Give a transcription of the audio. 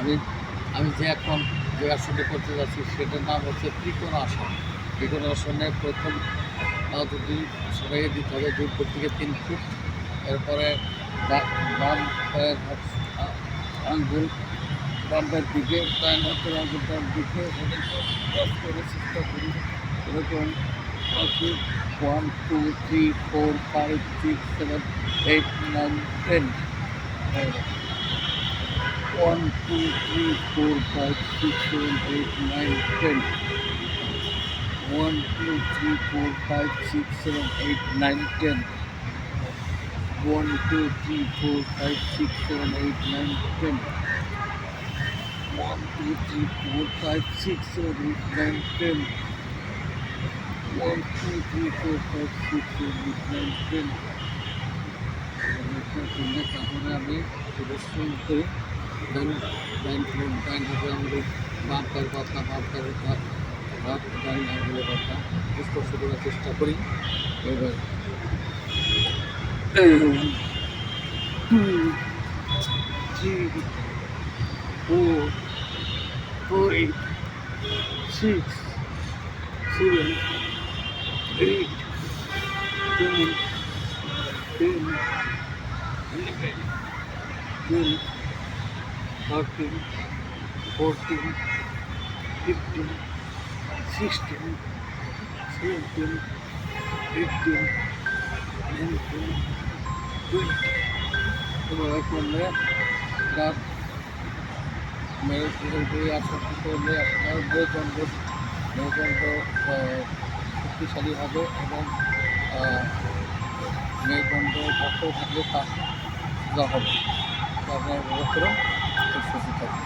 আমি আমি যে এখন যে আসনটি করতে যাচ্ছি সেটার নাম হচ্ছে ত্রিকোণাসন। ত্রিকোণাসনের প্রথম দুটি সবাইকে দিতে হবে 2 ফুট থেকে 3 ফুট। এরপরে বাম পায়ের আঙ্গুল বাম পায়ের দিকে, ডান হাতের আঙ্গুলটার দিকে ক্রস করে চেষ্টা করি। এরকম 1 2 3 4 5 6 7 8 9 10 1 2 3 4 5 6 7 8 9 10 1 2 3 4 5 6 7 8 9 10 1 2 3 4 5 6 7 8 9 10 1 2 3 4 5 6 7 8 9 10 1 2 3 4 5 6 7 8 9 10 তারপরে আমি প্রদর্শন করি ডান হাতে আমাদের বাম পায়ের কথা, বাম পায়ের হাত, ডান আঙ্গুলের কথা স্পর্শ করার চেষ্টা করি। এবার 2 3 4 5 6 7 8 9 10 11 12 13 14 15 16 17 18 19 20 এবার করলে রাত মেরুদণ্ডে আসক্তি করলে আপনার মেরুদণ্ড শক্তিশালী হবে এবং মেরুদণ্ড শক্ত থাকলে তা হবে। আপনার ব্যবহার করুন, সুস্থ থাকবে।